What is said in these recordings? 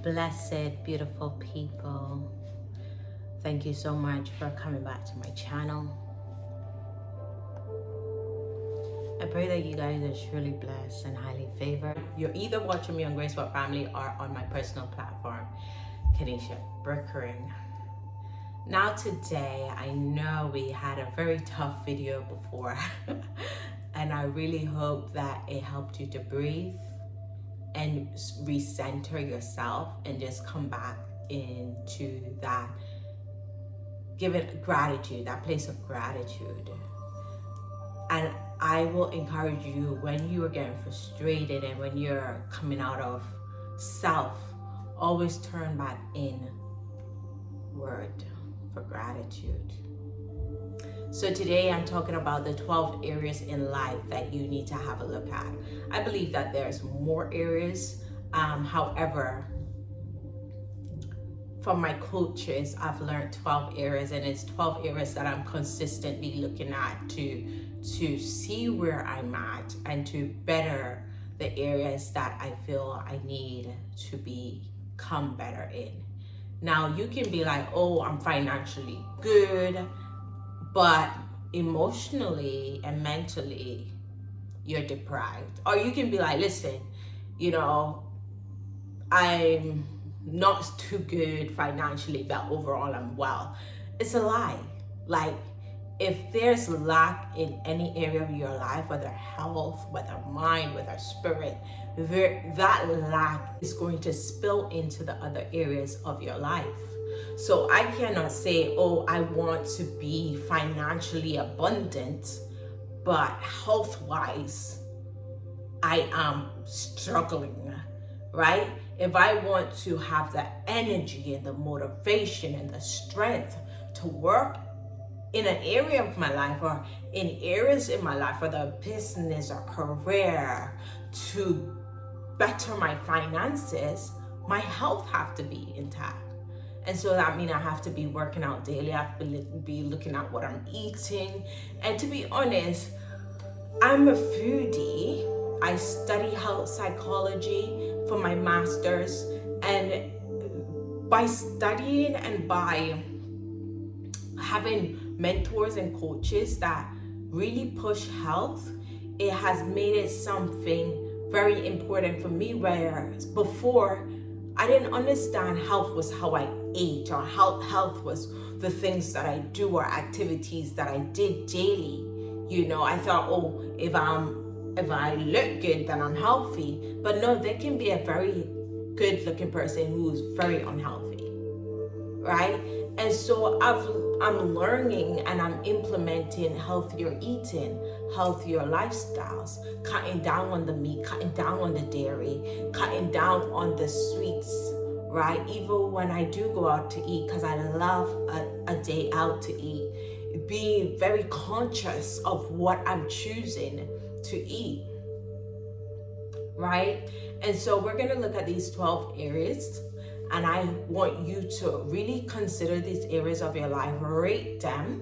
Blessed, beautiful people. Thank you so much for coming back to my channel. I pray that you guys are truly blessed and highly favored. You're either watching me on Graceful Family or on my personal platform, Kanisha Brickering. Now today, I know we had a very tough video before and I really hope that it helped you to breathe and recenter yourself and just come back into that, give it gratitude, that place of gratitude. And I will encourage you, when you are getting frustrated and when you're coming out of self, always turn back in word for gratitude. So today I'm talking about the 12 areas in life that you need to have a look at. I believe that there's more areas. However, from my coaches, I've learned 12 areas, and it's 12 areas that I'm consistently looking at to see where I'm at and to better the areas that I feel I need to become better in. Now you can be like, oh, I'm financially good, but emotionally and mentally you're deprived. Or you can be like, listen, I'm not too good financially, but overall I'm well. It's a lie. Like, if there's lack in any area of your life, whether health, whether mind, whether spirit, that lack is going to spill into the other areas of your life. So I cannot say, oh, I want to be financially abundant, but health-wise, I am struggling, right? If I want to have the energy and the motivation and the strength to work in an area of my life or in areas in my life, whether business or career, to better my finances, my health have to be intact. And so that means I have to be working out daily. I have to be looking at what I'm eating. And to be honest, I'm a foodie. I study health psychology for my master's. And by studying and by having mentors and coaches that really push health, it has made it something very important for me, whereas before I didn't understand health was how I ate, or health was the things that I do or activities that I did daily. I thought, oh, if I look good, then I'm healthy. But no, there can be a very good looking person who's very unhealthy, right? And so I'm learning and I'm implementing healthier eating, healthier lifestyles, cutting down on the meat, cutting down on the dairy, cutting down on the sweets, right? Even when I do go out to eat, because I love a day out to eat, being very conscious of what I'm choosing to eat, right? And so we're going to look at these 12 areas. And I want you to really consider these areas of your life, rate them.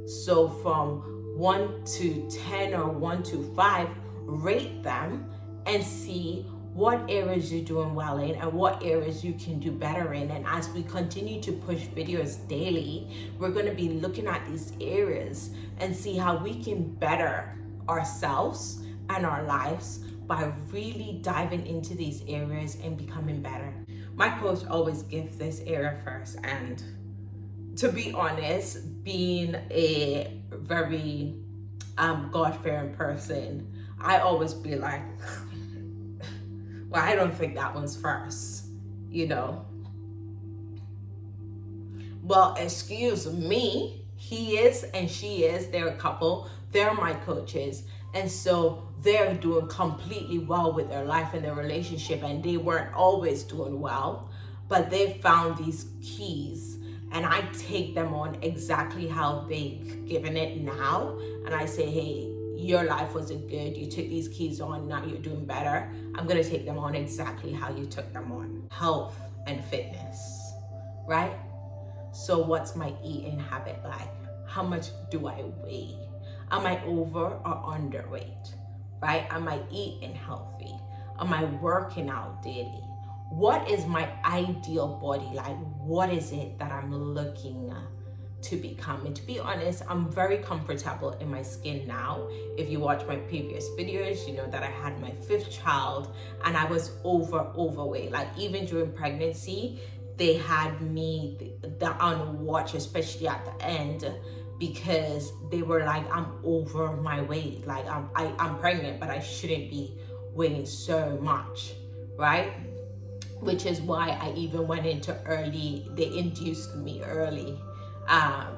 So from 1 to 10 or 1 to 5, rate them and see what areas you're doing well in and what areas you can do better in. And as we continue to push videos daily, we're going to be looking at these areas and see how we can better ourselves and our lives by really diving into these areas and becoming better. My coach always gives this area first, and to be honest, being a very God-fearing person, I always be like, well, I don't think that one's first, Well, excuse me, he is and she is, they're a couple, they're my coaches. And so they're doing completely well with their life and their relationship, and they weren't always doing well, but they found these keys, and I take them on exactly how they've given it now. And I say, hey, your life wasn't good. You took these keys on, now you're doing better. I'm gonna take them on exactly how you took them on. Health and fitness, right? So what's my eating habit like? How much do I weigh? Am I over or underweight, right? Am I eating healthy? Am I working out daily? What is my ideal body like? What is it that I'm looking to become? And to be honest, I'm very comfortable in my skin now. If you watch my previous videos, you know that I had my 5th child and I was overweight. Like even during pregnancy, they had me on watch, especially at the end, because they were like, I'm over my weight. Like I'm pregnant, but I shouldn't be weighing so much, right? Which is why I even went into early, they induced me early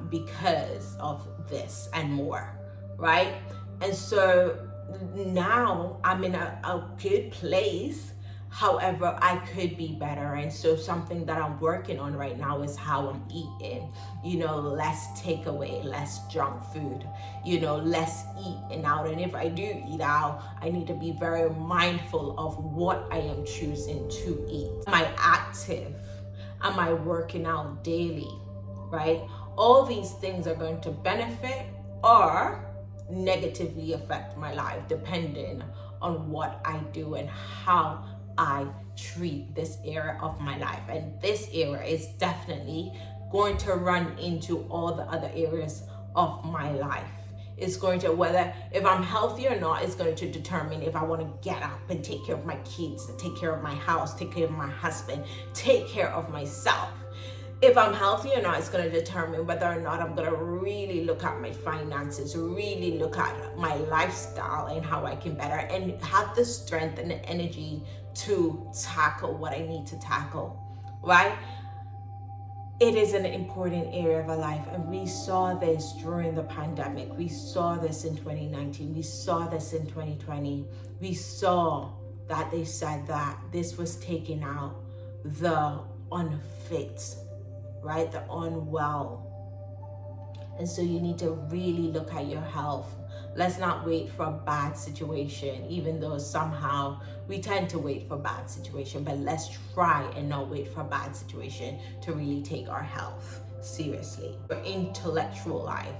because of this and more, right? And so now I'm in a good place. However, I could be better. And so something that I'm working on right now is how I'm eating, you know, less takeaway, less junk food, you know, less eating out. And if I do eat out, I need to be very mindful of what I am choosing to eat. Am I active? Am I working out daily? Right? All these things are going to benefit or negatively affect my life depending on what I do and how I treat this area of my life. And this area is definitely going to run into all the other areas of my life. It's going to, whether if I'm healthy or not, it's going to determine if I want to get up and take care of my kids, take care of my house, take care of my husband, take care of myself. If I'm healthy or not, it's going to determine whether or not I'm going to really look at my finances, really look at my lifestyle and how I can better and have the strength and the energy to tackle what I need to tackle, right? It is an important area of our life, and we saw this during the pandemic. We saw this in 2019. We saw this in 2020. We saw that they said that this was taking out the unfit, right? The unwell. And so you need to really look at your health. Let's not wait for a bad situation, even though somehow we tend to wait for bad situation, but let's try and not wait for a bad situation to really take our health seriously. Your intellectual life,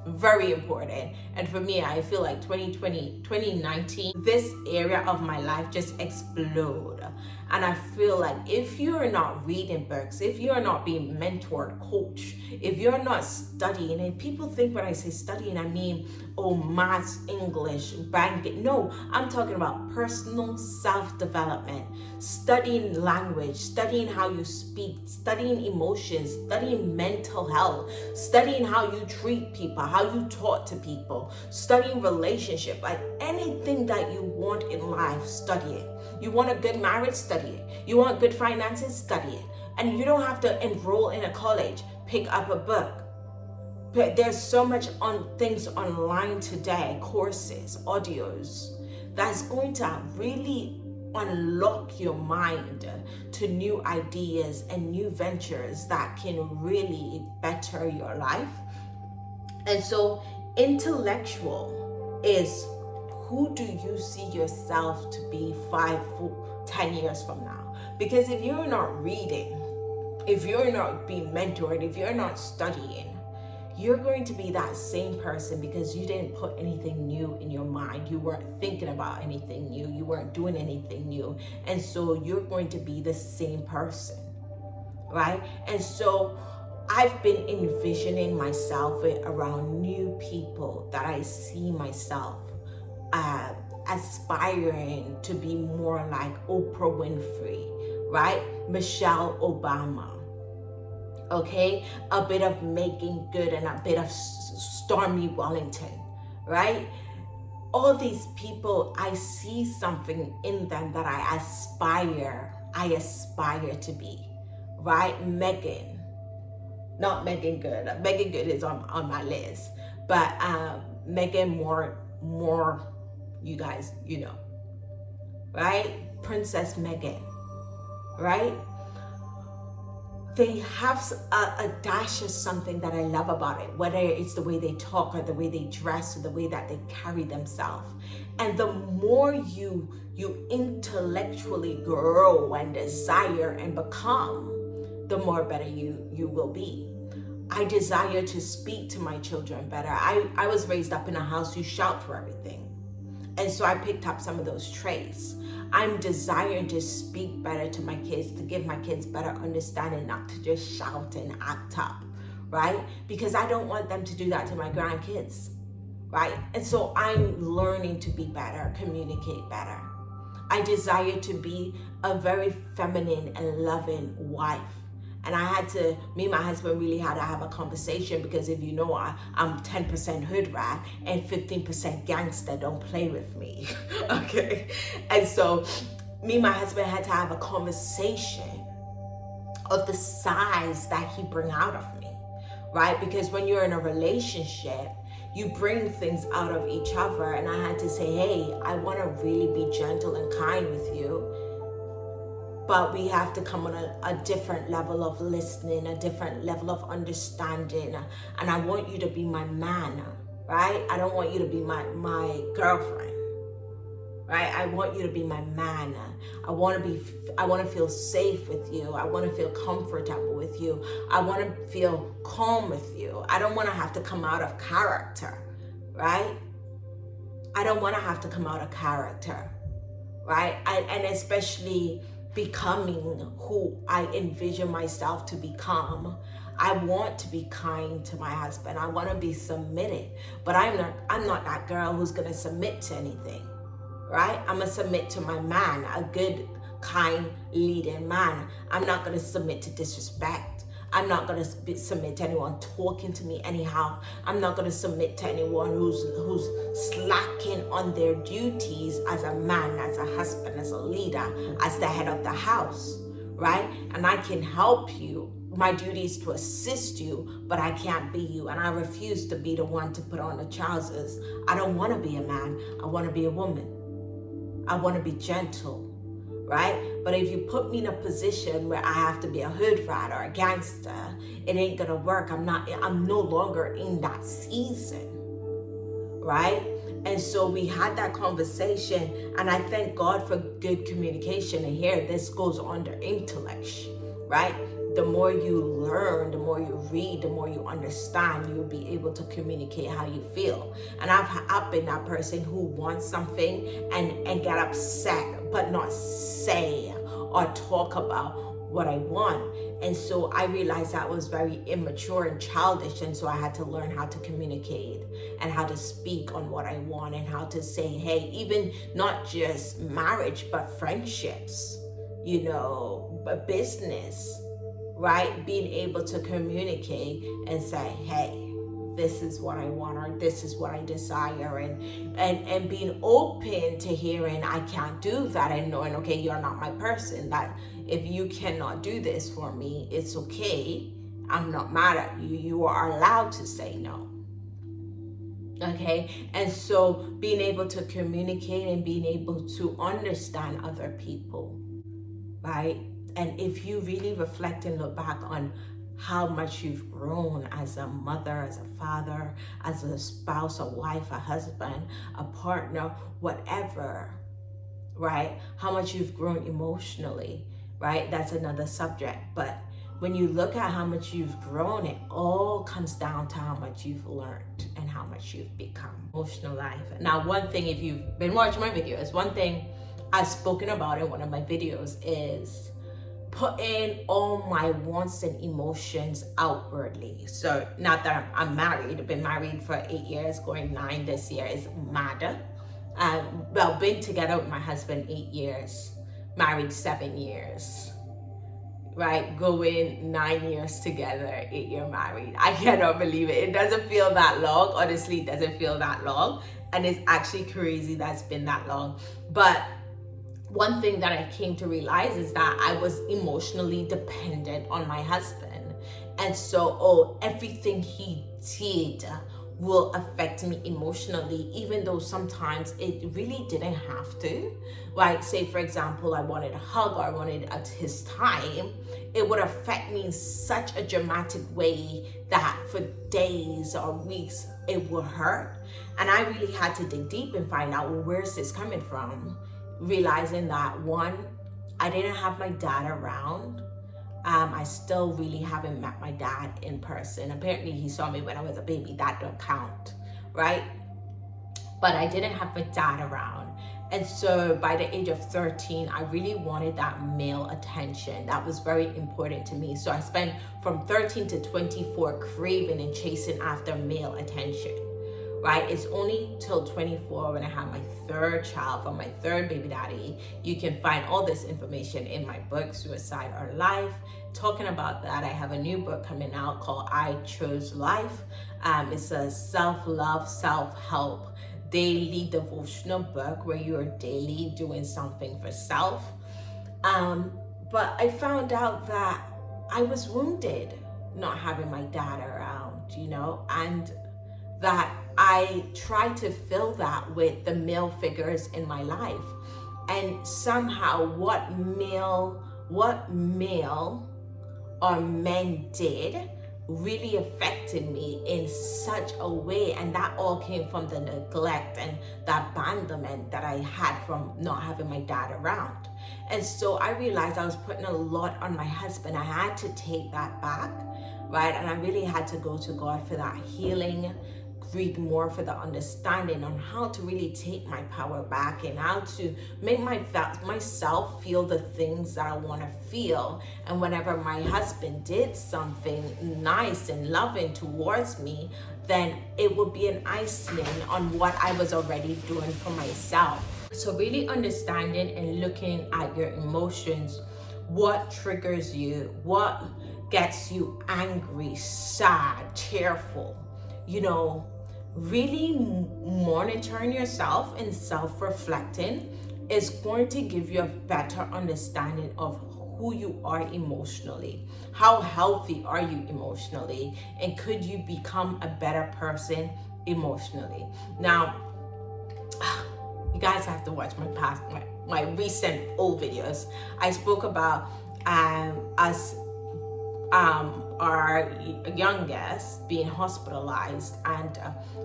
very important. And for me, I feel like 2020, 2019, this area of my life just exploded. And I feel like if you're not reading books, if you're not being mentored, coached, if you're not studying, and people think when I say studying, I mean, oh, maths, English, banking. No, I'm talking about personal self-development, studying language, studying how you speak, studying emotions, studying mental health, studying how you treat people, how you talk to people, studying relationship, like anything that you want in life, study it. You want a good marriage, study it. You want good finances, study it. And you don't have to enroll in a college, pick up a book. But there's so much on things online today, courses, audios, that's going to really unlock your mind to new ideas and new ventures that can really better your life. And so intellectual is, who do you see yourself to be 5, 10 years from now? Because if you're not reading, if you're not being mentored, if you're not studying, you're going to be that same person because you didn't put anything new in your mind. You weren't thinking about anything new. You weren't doing anything new. And so you're going to be the same person, right? And so I've been envisioning myself around new people that I see myself aspiring to be more like Oprah Winfrey, right? Michelle Obama. Okay, a bit of Megan Good and a bit of Stormy Wellington, right? All these people, I see something in them that I aspire to be, right? Megan, not Megan Good. Megan Good is on my list, but Megan more, you guys, you know, right? Princess Megan, right? They have a dash of something that I love about it, whether it's the way they talk or the way they dress or the way that they carry themselves. And the more you intellectually grow and desire and become, the more better you will be. I desire to speak to my children better. I was raised up in a house you shout for everything. And so I picked up some of those traits. I'm desiring to speak better to my kids, to give my kids better understanding, not to just shout and act up, right? Because I don't want them to do that to my grandkids, right? And so I'm learning to be better, communicate better. I desire to be a very feminine and loving wife. And me and my husband really had to have a conversation, because if you know, I'm 10% hood rat and 15% gangster. Don't play with me, okay? And so me and my husband had to have a conversation of the size that he bring out of me, right? Because when you're in a relationship, you bring things out of each other. And I had to say, hey, I want to really be gentle and kind with you, but we have to come on a different level of listening, a different level of understanding. And I want you to be my man, right? I don't want you to be my girlfriend, right? I want you to be my man. I want to feel safe with you. I want to feel comfortable with you. I want to feel calm with you. I don't want to have to come out of character, right? I don't want to have to come out of character, right? And especially becoming who I envision myself to become. I want to be kind to my husband. I want to be submitted, but I'm not that girl who's going to submit to anything, right? I'm going to submit to my man, a good, kind, leading man. I'm not going to submit to disrespect. I'm not going to submit to anyone talking to me anyhow. I'm not going to submit to anyone who's slacking on their duties as a man, as a husband, as a leader, as the head of the house, right? And I can help you. My duty is to assist you, but I can't be you. And I refuse to be the one to put on the trousers. I don't want to be a man. I want to be a woman. I want to be gentle, right? But if you put me in a position where I have to be a hood rat or a gangster, it ain't gonna work. I'm no longer in that season, right? And so we had that conversation, and I thank God for good communication. And here, this goes under intellect, right? The more you learn, the more you read, the more you understand, you'll be able to communicate how you feel. And I've been that person who wants something and get upset, but not say or talk about what I want. And so I realized that was very immature and childish. And so I had to learn how to communicate and how to speak on what I want, and how to say, hey, even not just marriage, but friendships, but business, right? Being able to communicate and say, hey, this is what I want, or this is what I desire, and being open to hearing I can't do that, and knowing, okay, you're not my person, that if you cannot do this for me, it's okay. I'm not mad at you. You are allowed to say no. Okay? And so being able to communicate and being able to understand other people, right? And if you really reflect and look back on how much you've grown as a mother, as a father, as a spouse, a wife, a husband, a partner, whatever, right? How much you've grown emotionally, right? That's another subject. But when you look at how much you've grown, it all comes down to how much you've learned and how much you've become. Emotional life. Now, one thing, if you've been watching my videos, one thing I've spoken about in one of my videos is putting all my wants and emotions outwardly. So not that I'm married, I've been married for 8 years, going 9 this year is mad. Been together with my husband 8 years, married 7 years, right? Going 9 years together, 8 year married. I cannot believe it. It doesn't feel that long. Honestly, it doesn't feel that long. And it's actually crazy that's been that long. But one thing that I came to realize is that I was emotionally dependent on my husband. And so, everything he did will affect me emotionally, even though sometimes it really didn't have to. Like, say, for example, I wanted a hug or I wanted his time. It would affect me in such a dramatic way that for days or weeks, it would hurt. And I really had to dig deep and find out, well, where's this coming from? Realizing that, one, I didn't have my dad around. I still really haven't met my dad in person. Apparently he saw me when I was a baby. That don't count, right? But I didn't have my dad around. And so by the age of 13, I really wanted that male attention. That was very important to me. So I spent from 13 to 24 craving and chasing after male attention, right? It's only till 24 when I had my third child from my third baby daddy. You can find all this information in my book, Suicide or Life. Talking about that, I have a new book coming out called I Chose Life. It's a self-love, self-help daily devotional book where you're daily doing something for self. But I found out that I was wounded not having my dad around, and that I tried to fill that with the male figures in my life. And somehow what male or men did really affected me in such a way, and that all came from the neglect and the abandonment that I had from not having my dad around. And so I realized I was putting a lot on my husband. I had to take that back, right? And I really had to go to God for that healing, read more for the understanding on how to really take my power back and how to make myself feel the things that I want to feel. And whenever my husband did something nice and loving towards me, then it would be an icing on what I was already doing for myself. So really understanding and looking at your emotions, what triggers you, what gets you angry, sad, tearful, really monitoring yourself and self-reflecting is going to give you a better understanding of who you are emotionally. How healthy are you emotionally? And could you become a better person emotionally? Now, you guys have to watch my recent old videos. I spoke about us our youngest being hospitalized, and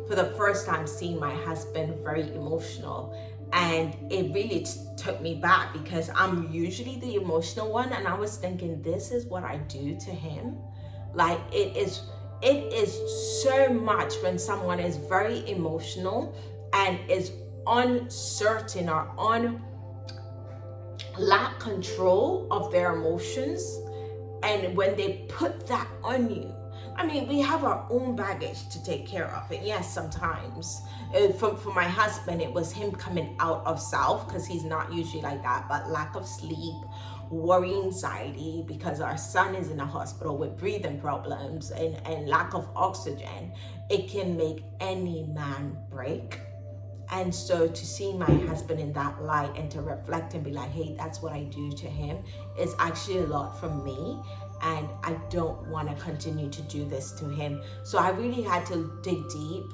for the first time seeing my husband very emotional, and it really took me back because I'm usually the emotional one, and I was thinking, this is what I do to him. Like it is so much when someone is very emotional and is uncertain or lack control of their emotions. And when they put that on you, we have our own baggage to take care of. And yes, sometimes for my husband, it was him coming out of self because he's not usually like that, but lack of sleep, worry, anxiety, because our son is in a hospital with breathing problems and lack of oxygen. It can make any man break. And so to see my husband in that light and to reflect and be like, hey, that's what I do to him, is actually a lot from me. And I don't want to continue to do this to him. So I really had to dig deep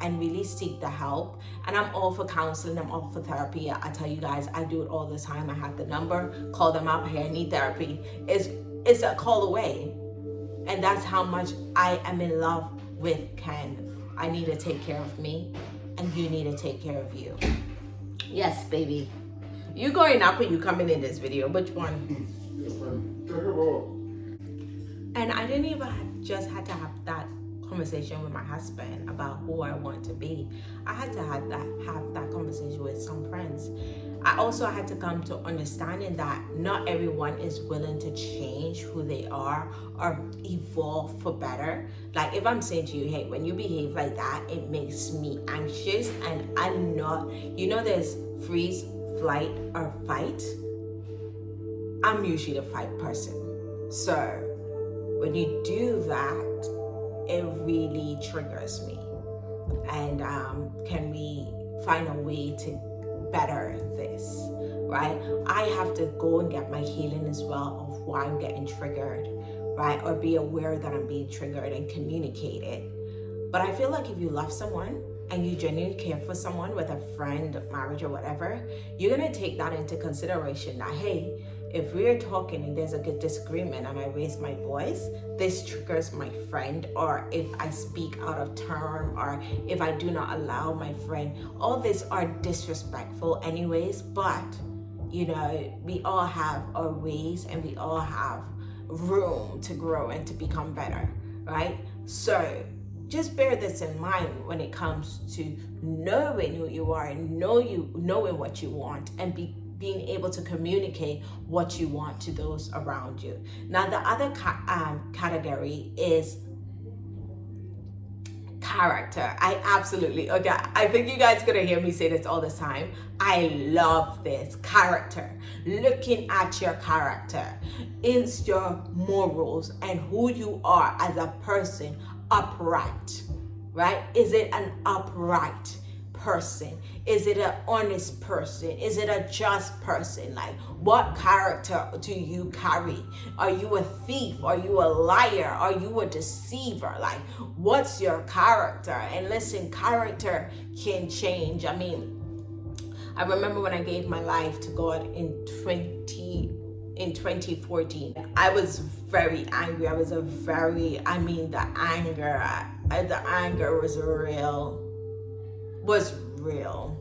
and really seek the help. And I'm all for counseling, I'm all for therapy. I tell you guys, I do it all the time. I have the number, call them up, hey, I need therapy. It's a call away. And that's how much I am in love with Ken. I need to take care of me, and you need to take care of you. Yes, baby. You going up or you coming in this video? Which one? And I didn't even just had to have that conversation with my husband about who I want to be. I had to have that conversation with some friends. I also had to come to understanding that not everyone is willing to change who they are or evolve for better. Like if I'm saying to you, hey, when you behave like that, it makes me anxious, and I'm not, there's freeze, flight, or fight. I'm usually the fight person. So when you do that, it really triggers me. And can we find a way to better this, right? I have to go and get my healing as well of why I'm getting triggered, right? Or be aware that I'm being triggered and communicate it. But I feel like if you love someone and you genuinely care for someone, whether friend, marriage, or whatever, you're gonna take that into consideration that, hey, if we're talking and there's a good disagreement and I raise my voice, this triggers my friend, or if I speak out of turn, or if I do not allow my friend, all these are disrespectful anyways, but we all have our ways and we all have room to grow and to become better, right? So just bear this in mind when it comes to knowing who you are and knowing what you want, and being able to communicate what you want to those around you. Now, the other category is character. I think you guys gonna hear me say this all the time. I love this. Character. Looking at your character. Is your morals and who you are as a person upright? Right? Is it an upright person? Is it an honest person? Is it a just person? Like, what character do you carry? Are you a thief? Are you a liar? Are you a deceiver? Like, what's your character? And listen, character can change. I mean, I remember when I gave my life to God in 2014. I was very angry. The anger was real.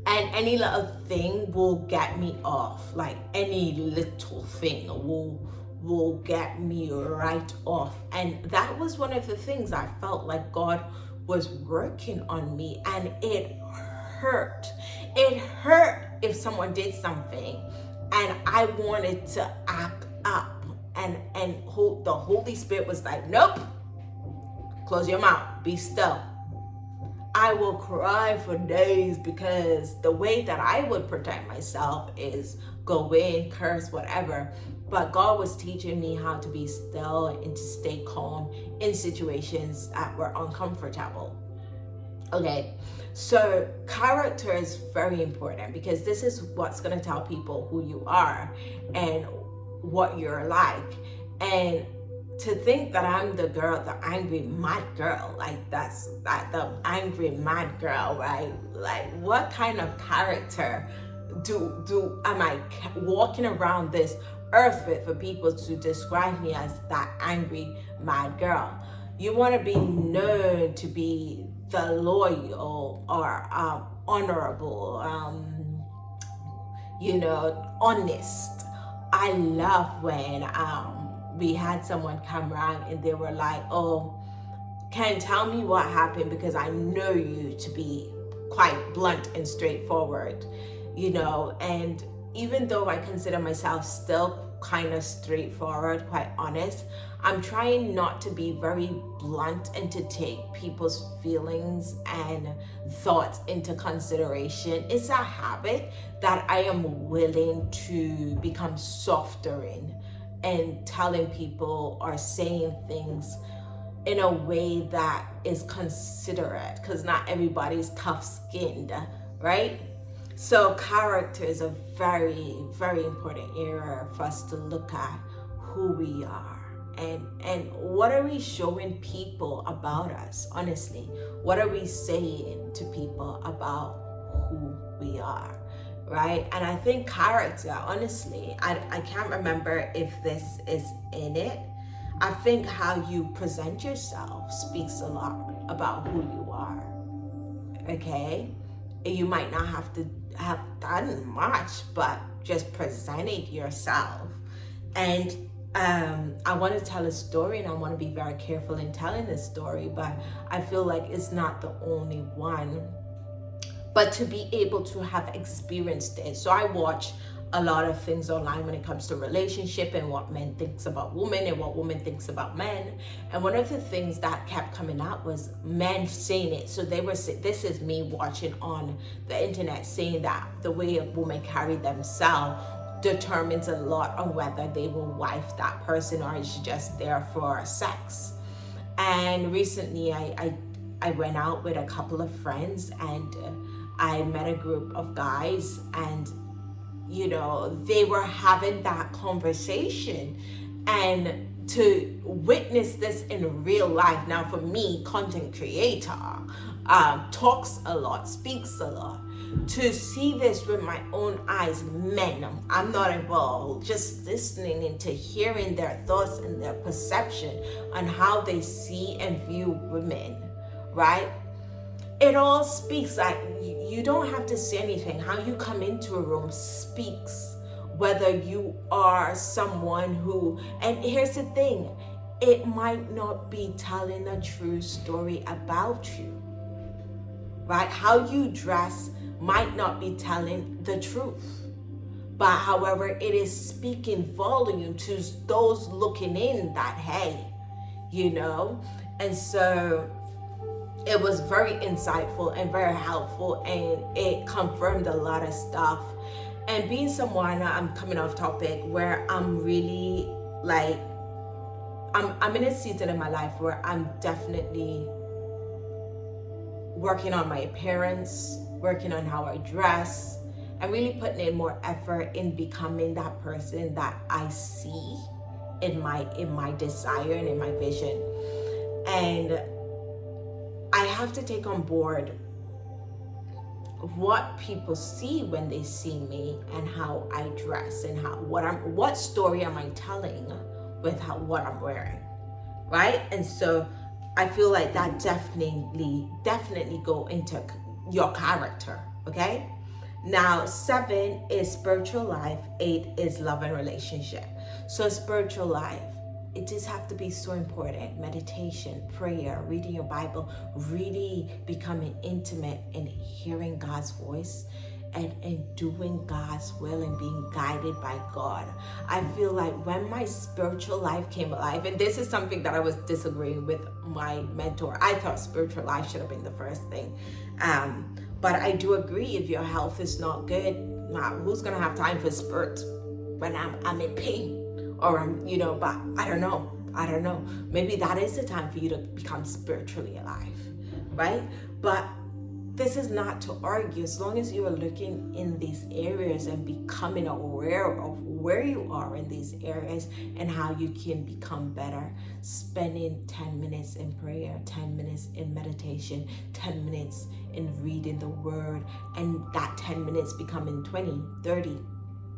And any little thing will get me off. Like, any little thing will get me right off. And that was one of the things I felt like God was working on me, and it hurt. It hurt if someone did something and I wanted to act up, and the Holy Spirit was like, nope, close your mouth, be still. I will cry for days, because the way that I would protect myself is go in, curse, whatever. But God was teaching me how to be still and to stay calm in situations that were uncomfortable. Okay, so character is very important, because this is what's going to tell people who you are and what you're like. And to think that I'm the angry mad girl, like that's the angry mad girl, right? Like, what kind of character am I walking around this earth with for people to describe me as that angry mad girl? You want to be known to be the loyal or honorable, honest. I love when we had someone come around and they were like, oh, can tell me what happened, because I know you to be quite blunt and straightforward, and even though I consider myself still kind of straightforward, quite honest, I'm trying not to be very blunt and to take people's feelings and thoughts into consideration. It's a habit that I am willing to become softer in, and telling people or saying things in a way that is considerate, because not everybody's tough-skinned, right? So character is a very, very important area for us to look at who we are. And what are we showing people about us, honestly? What are we saying to people about who we are? Right? And I think character, honestly, I can't remember if this is in it. I think how you present yourself speaks a lot about who you are. Okay? You might not have to have done much, but just presented yourself. And I want to tell a story, and I want to be very careful in telling this story, but I feel like it's not the only one. But to be able to have experienced it. So I watch a lot of things online when it comes to relationship and what men thinks about women and what women thinks about men. And one of the things that kept coming up was men saying it. So they were saying, this is me watching on the internet, saying that the way a woman carry themselves determines a lot on whether they will wife that person or is just there for sex. And recently I went out with a couple of friends, and I met a group of guys, and they were having that conversation. And to witness this in real life, now for me, content creator, talks a lot, speaks a lot, to see this with my own eyes, men, I'm not involved, just listening and to hearing their thoughts and their perception on how they see and view women, right? It all speaks. Like, you don't have to say anything. How you come into a room speaks, whether you are someone who, and here's the thing, it might not be telling a true story about you, right? How you dress might not be telling the truth, but however, it is speaking volume to those looking in that, hey, you know? And so it was very insightful and very helpful, and it confirmed a lot of stuff. And being someone, I'm coming off topic, where I'm really like, I'm in a season in my life where I'm definitely working on my appearance, working on how I dress, and really putting in more effort in becoming that person that I see in my desire and in my vision. And I have to take on board what people see when they see me and how I dress, and what story am I telling with what I'm wearing, right? And so I feel like that definitely go into your character, okay? Now, 7 is spiritual life, 8 is love and relationship. So spiritual life, it just have to be so important. Meditation, prayer, reading your Bible, really becoming intimate and hearing God's voice and doing God's will and being guided by God. I feel like when my spiritual life came alive, and this is something that I was disagreeing with my mentor, I thought spiritual life should have been the first thing. But I do agree, if your health is not good, who's gonna have time for spurt when I'm in pain, or I'm, but I don't know. Maybe that is the time for you to become spiritually alive, right? But this is not to argue. As long as you are looking in these areas and becoming aware of where you are in these areas and how you can become better, spending 10 minutes in prayer, 10 minutes in meditation, 10 minutes in reading the word, and that 10 minutes becoming 20, 30,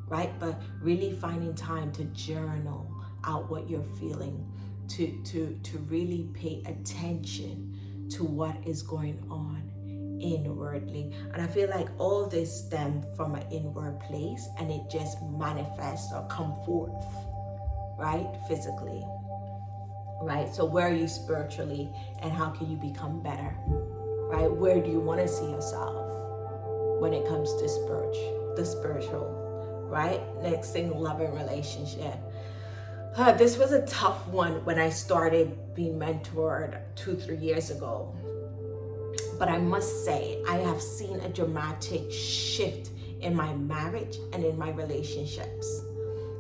right? But really finding time to journal out what you're feeling, to really pay attention to what is going on inwardly. And I feel like all this stems from an inward place, and it just manifests or come forth, right, physically, right? So where are you spiritually, and how can you become better, right? Where do you want to see yourself when it comes to the spiritual, right? Next thing, love and relationship. This was a tough one when I started being mentored 2-3 years ago. But I must say, I have seen a dramatic shift in my marriage and in my relationships.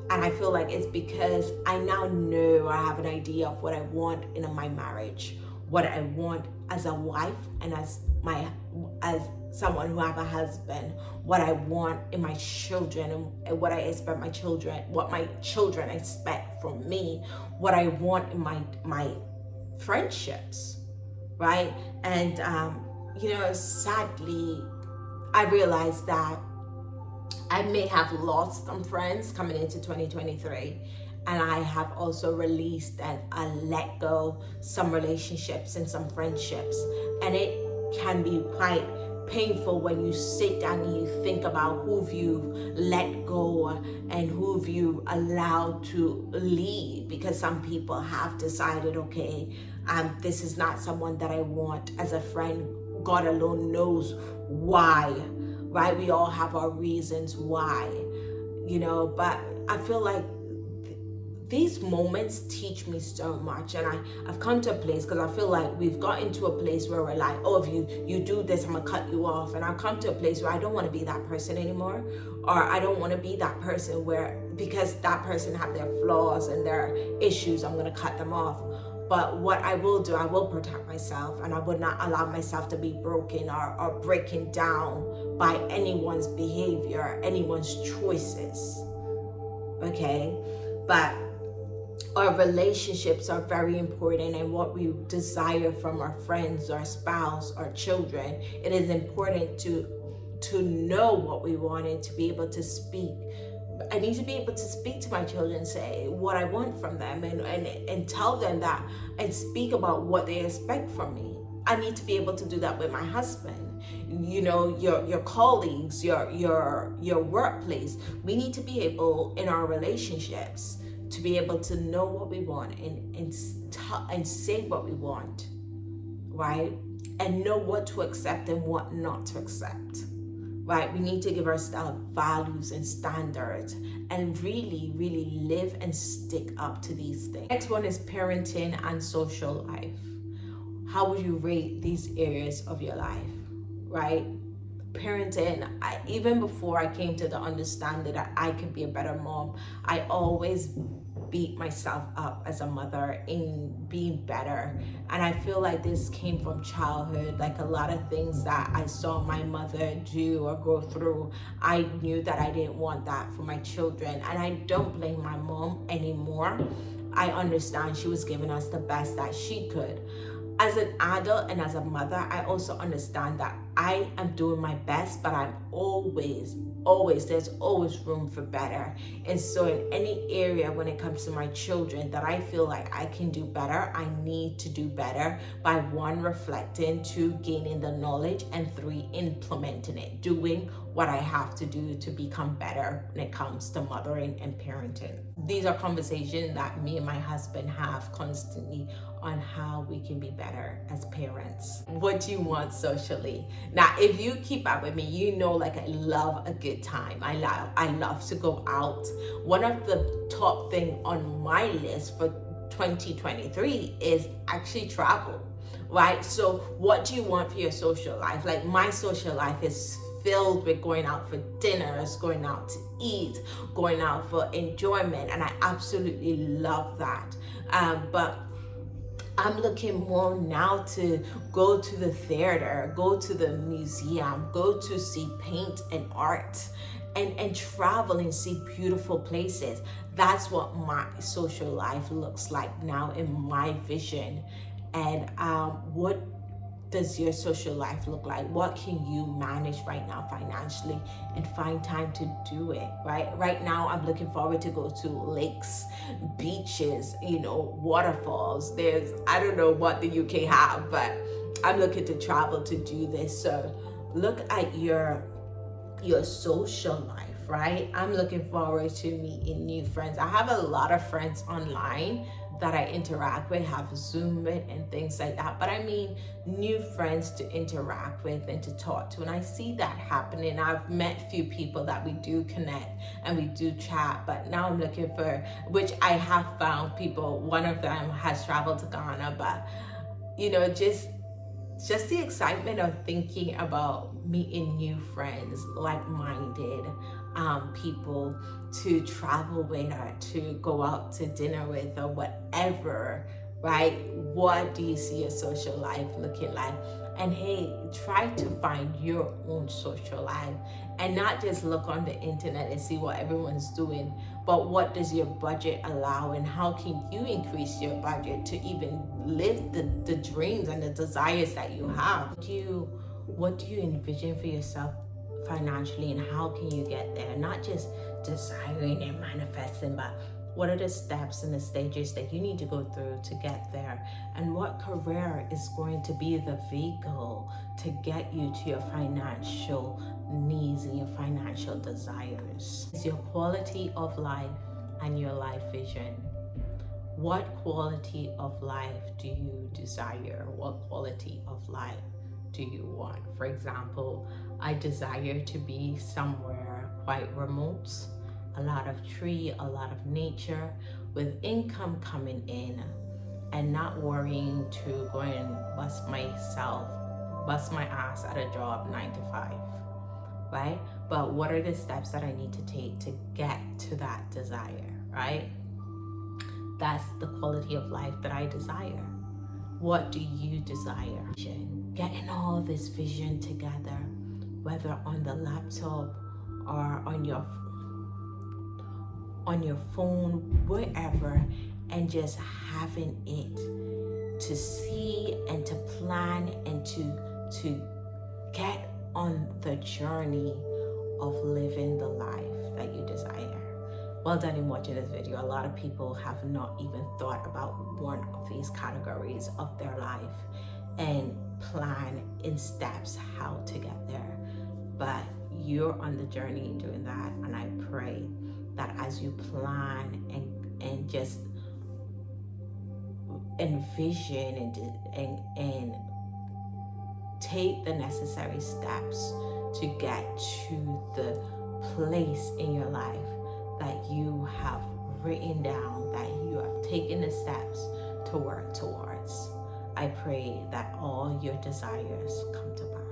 And I feel like it's because I now know, I have an idea of what I want in my marriage, what I want as a wife and as someone who have a husband, what I want in my children and what I expect what my children expect from me, what I want in my friendships, right? And sadly, I realized that I may have lost some friends coming into 2023, and I have also released and I let go some relationships and some friendships. And it can be quite painful when you sit down and you think about who you've let go and who you allowed to leave, because some people have decided, okay, this is not someone that I want as a friend. God alone knows why, right? We all have our reasons why, but I feel like these moments teach me so much. And I've come to a place, because I feel like we've got into a place where we're like, oh, if you do this, I'm gonna cut you off. And I've come to a place where I don't want to be that person anymore, or I don't want to be that person where, because that person have their flaws and their issues, I'm gonna cut them off. But what I will do, I will protect myself, and I would not allow myself to be broken or breaking down by anyone's behavior, anyone's choices, okay? But our relationships are very important, and what we desire from our friends, our spouse, our children, it is important to know what we want and to be able to speak. I need to be able to speak to my children, say what I want from them, and tell them that, and speak about what they expect from me. I need to be able to do that with my husband, your colleagues, your workplace. We need to be able in our relationships to be able to know what we want and say what we want, right? And know what to accept and what not to accept, right? We need to give ourselves values and standards and really, really live and stick up to these things. Next one is parenting and social life. How would you rate these areas of your life, right? Parenting, even before I came to the understanding that I could be a better mom, I always beat myself up as a mother in being better. And I feel like this came from childhood. Like a lot of things that I saw my mother do or go through, I knew that I didn't want that for my children. And I don't blame my mom anymore. I understand she was giving us the best that she could. As an adult and as a mother, I also understand that I am doing my best, but I'm there's always room for better. And so in any area when it comes to my children that I feel like I can do better, I need to do better by 1, reflecting, 2, gaining the knowledge, and 3, implementing it, doing what I have to do to become better when it comes to mothering and parenting. These are conversations that me and my husband have constantly on how we can be better as parents. What do you want socially? Now, if you keep up with me, you know, like I love a good time. I love to go out. One of the top thing on my list for 2023 is actually travel, right? So what do you want for your social life? Like my social life is filled with going out for dinners, going out to eat, going out for enjoyment, and I absolutely love that. But I'm looking more now to go to the theater, go to the museum, go to see paint and art, and travel and see beautiful places. That's what my social life looks like now in my vision. And what does your social life look like? What can you manage right now financially and find time to do it, right? Right now, I'm looking forward to go to lakes, beaches, waterfalls. I don't know what the UK have, but I'm looking to travel to do this. So look at your social life, right? I'm looking forward to meeting new friends. I have a lot of friends online that I interact with, have Zoom with and things like that. But I mean, new friends to interact with and to talk to. And I see that happening. I've met a few people that we do connect and we do chat, but now I'm looking for, which I have found people, one of them has traveled to Ghana, but just the excitement of thinking about meeting new friends, like-minded people to travel with or to go out to dinner with or whatever, right? What do you see your social life looking like? And hey, try to find your own social life and not just look on the internet and see what everyone's doing, but what does your budget allow and how can you increase your budget to even live the dreams and the desires that you have? What do you envision for yourself financially and how can you get there? Not just desiring and manifesting, but what are the steps and the stages that you need to go through to get there? And what career is going to be the vehicle to get you to your financial needs and your financial desires? It's your quality of life and your life vision. What quality of life do you desire? What quality of life do you want? For example, I desire to be somewhere quite remote, a lot of tree, a lot of nature, with income coming in and not worrying to go and bust my ass at a job 9 to 5, right? But what are the steps that I need to take to get to that desire, right? That's the quality of life that I desire. What do you desire? Getting all this vision together, whether on the laptop or on your phone, wherever, and just having it to see and to plan and to get on the journey of living the life that you desire. Well done in watching this video. A lot of people have not even thought about one of these categories of their life and plan in steps how to get there. But you're on the journey doing that, and I pray that as you plan and just envision and take the necessary steps to get to the place in your life that you have written down, that you have taken the steps to work towards. I pray that all your desires come to pass.